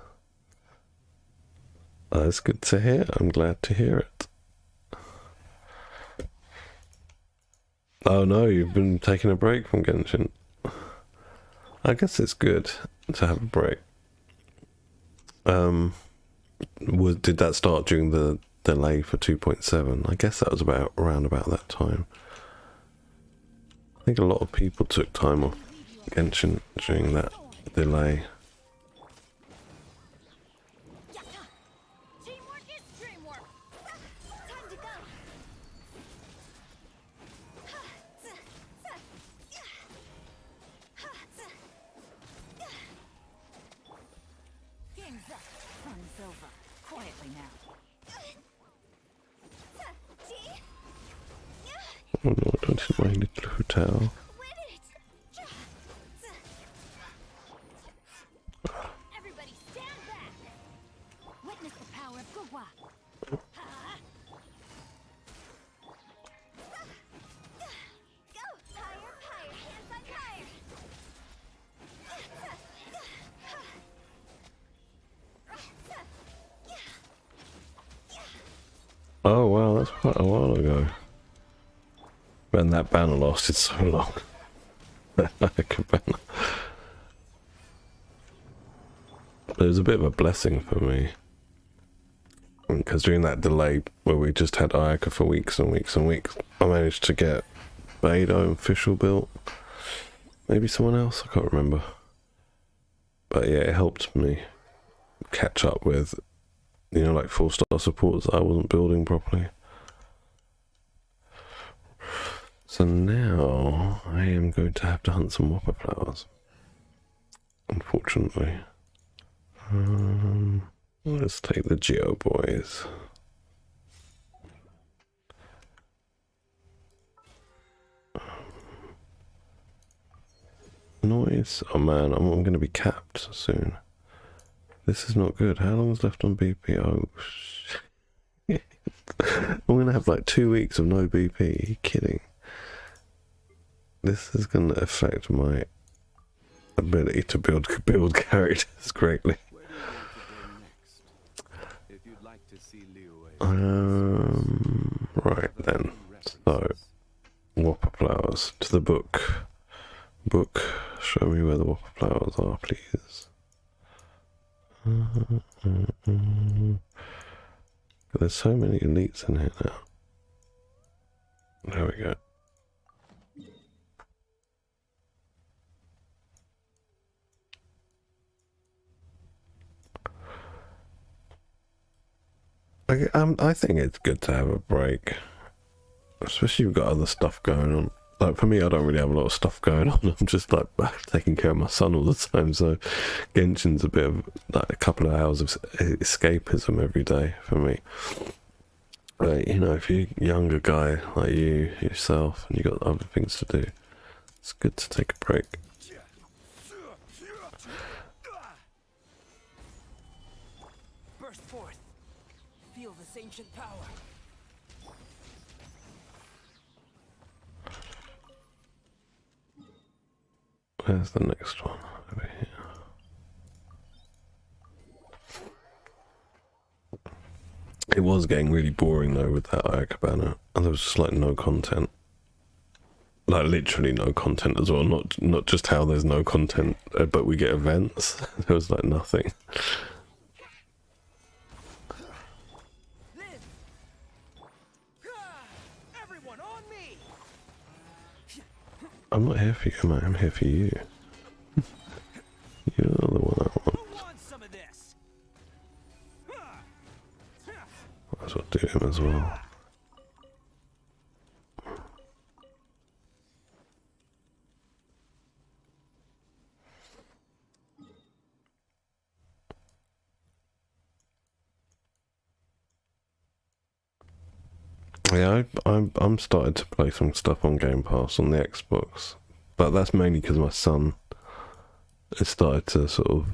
[SPEAKER 1] That's good to hear. I'm glad to hear it. Oh no, you've been taking a break from Genshin. I guess it's good to have a break. Did that start during the delay for 2.7. I guess that was around about that time. I think a lot of people took time off Genshin during that delay.
[SPEAKER 2] Teamwork is dreamwork. Time to go.
[SPEAKER 4] Game's up. Fun's over. Quietly now.
[SPEAKER 1] Oh no, I don't see my little hotel.
[SPEAKER 2] Everybody stand back. Witness the power of Gugwa. Go higher, higher, hands on fire.
[SPEAKER 1] Oh wow, that's quite a while ago. Man, that banner lasted so long. That banner. But it was a bit of a blessing for me. Because during that delay where we just had Ayaka for weeks and weeks and weeks, I managed to get Beidou official built. Maybe someone else, I can't remember. But yeah, it helped me catch up with, you know, like 4-star supports that I wasn't building properly. So now I am going to have to hunt some whopper flowers, unfortunately. Let's take the Geo boys. Noise. Oh man, I'm going to be capped soon. This is not good. How long is left on BP? Oh shit. I'm going to have like 2 weeks of no BP. Are you kidding? This is going to affect my ability to build characters greatly. Right then. So, whopper flowers to the book. Book, show me where the whopper flowers are, please. There's so many elites in here now. There we go. I think it's good to have a break, especially if you've got other stuff going on. Like for me, I don't really have a lot of stuff going on. I'm just like taking care of my son all the time. So Genshin's a bit of like a couple of hours of escapism every day for me. You know, if you're a younger guy like you yourself and you got other things to do, it's good to take a break.
[SPEAKER 3] Burst forth. Feel this ancient power.
[SPEAKER 1] Where's the next one? Over here. It was getting really boring though with that Ayaka banner, and there was just like no content. Like literally no content as well. Not just how there's no content, but we get events. There was like nothing.
[SPEAKER 3] Everyone on me.
[SPEAKER 1] I'm not here for you, mate. I'm here for you. You're the one I want.
[SPEAKER 3] Who wants some of this?
[SPEAKER 1] Might as well do him as well. Yeah, I'm starting to play some stuff on Game Pass on the Xbox, but that's mainly because my son has started to sort of.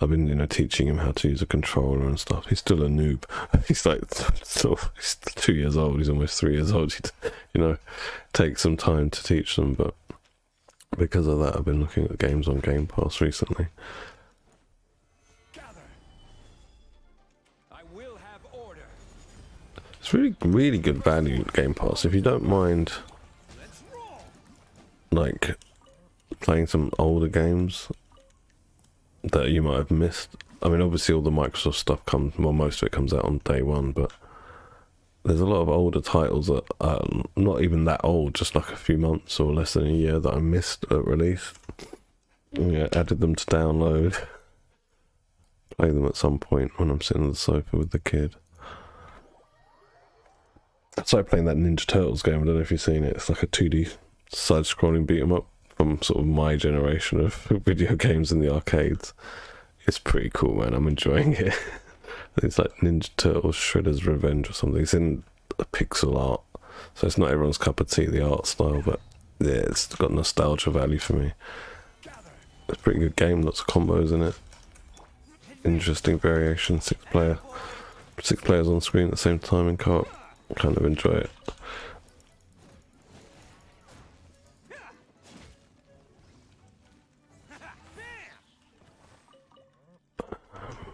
[SPEAKER 1] I've been, you know, teaching him how to use a controller and stuff. He's still a noob. He's like sort of, he's 2 years old. He's almost 3 years old. You know, takes some time to teach them, but because of that, I've been looking at games on Game Pass recently.
[SPEAKER 3] Gather. I will have order.
[SPEAKER 1] It's really good value Game Pass if you don't mind,
[SPEAKER 3] Let's roll.
[SPEAKER 1] like playing some older games that you might have missed. I mean, obviously all the Microsoft stuff comes, well, most of it comes out on day one, but there's a lot of older titles that are not even that old, just like a few months or less than a year that I missed at release. Yeah, added them to download. Play them at some point when I'm sitting on the sofa with the kid. I started playing that Ninja Turtles game. I don't know if you've seen it. It's like a 2D side-scrolling beat 'em up from sort of my generation of video games in the arcades. It's pretty cool, man. I'm enjoying it. I think it's like Ninja Turtles Shredder's Revenge or something. It's in a pixel art, so it's not everyone's cup of tea, the art style, but yeah, it's got nostalgia value for me. It's a pretty good game, lots of combos in it. Interesting variation, 6 players on screen at the same time in co-op. Kind of enjoy it.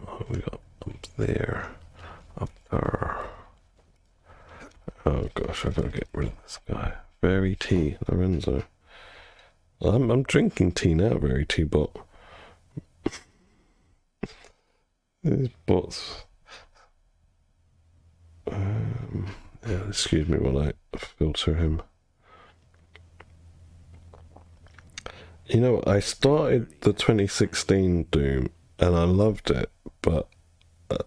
[SPEAKER 1] What we got up there? Up there. Oh gosh, I've got to get rid of this guy. Very tea, Lorenzo. I'm drinking tea now, very tea bot. These bots. Yeah, excuse me while I filter him. You know, I started the 2016 Doom and I loved it, but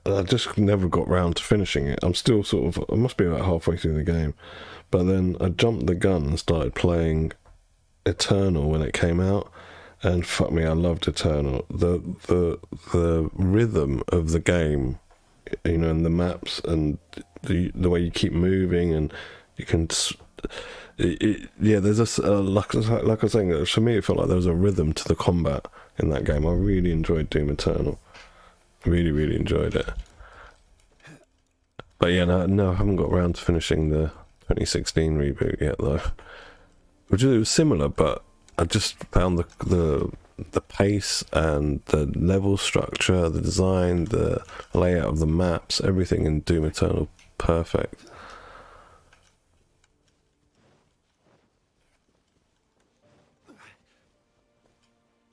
[SPEAKER 1] I just never got round to finishing it. I'm still sort of, I must be about halfway through the game, but then I jumped the gun and started playing Eternal when it came out, and fuck me, I loved Eternal. The rhythm of the game, you know, and the maps and the way you keep moving, and you can yeah, there's a like I was saying, for me it felt like there was a rhythm to the combat in that game. I really enjoyed Doom Eternal, really enjoyed it. But yeah, no, I haven't got around to finishing the 2016 reboot yet though, which was similar, but I just found the pace and the level structure, the design, the layout of the maps, everything in Doom Eternal perfect.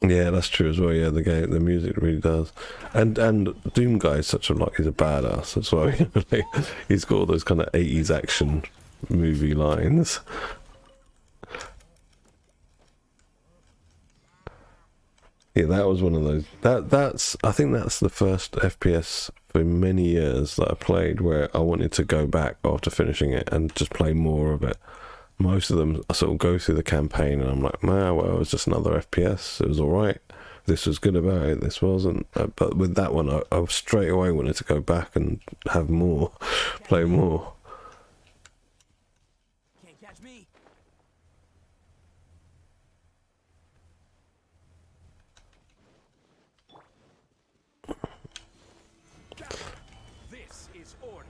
[SPEAKER 1] Yeah, that's true as well. Yeah, the music really does, and Doom Guy is such a he's a badass as well. He's got all those kind of 80s action movie lines. Yeah, that was one of those. I think that's the first FPS for many years that I played where I wanted to go back after finishing it and just play more of it. Most of them, I sort of go through the campaign and I'm like, man, well, it was just another FPS. It was alright. This was good about it. This wasn't. But with that one, I straight away wanted to go back and have more, play more.
[SPEAKER 3] Can't catch me. This is order.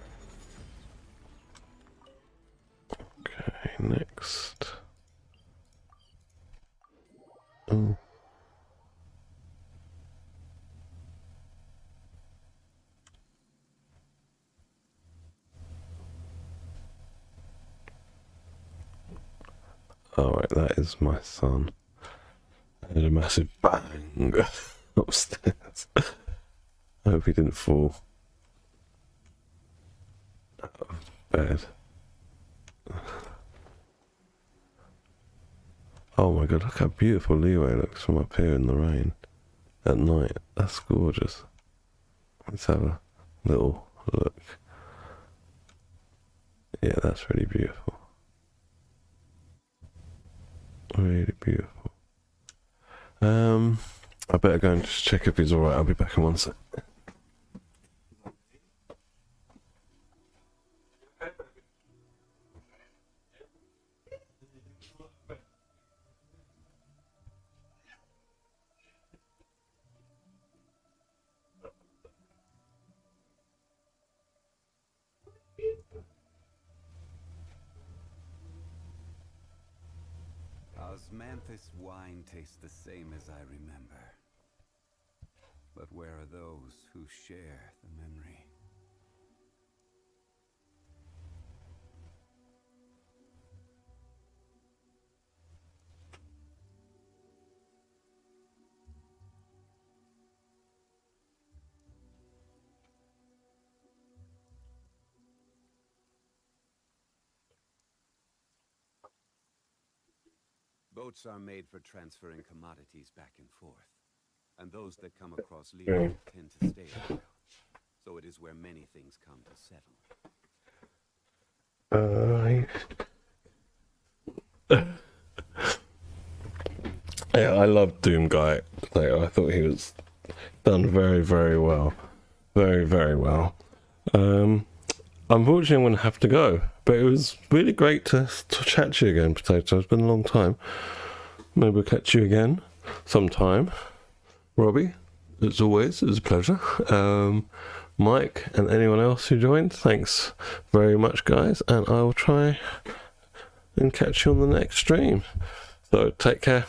[SPEAKER 1] Okay, next. Oh. Alright, that is my son. I had a massive bang upstairs. I hope he didn't fall out of bed. Oh my god, look how beautiful Leeway looks from up here in the rain at night. That's gorgeous. Let's have a little look. Yeah, that's really beautiful. Really beautiful. I better go and just check if he's alright. I'll be back in 1 sec.
[SPEAKER 5] Osmanthus wine tastes the same as I remember. But where are those who share the memory? Boats are made for transferring commodities back and forth, and those that come across legal tend to stay a while. So it is where many things come to settle.
[SPEAKER 1] Yeah, I love Doom Guy. Like, I thought he was done very, very well. Very, very well. Unfortunately, I'm going to have to go. But it was really great to chat to you again, Potato. It's been a long time. Maybe we'll catch you again sometime. Robbie, as always, it was a pleasure. Mike and anyone else who joined, thanks very much, guys. And I will try and catch you on the next stream. So take care.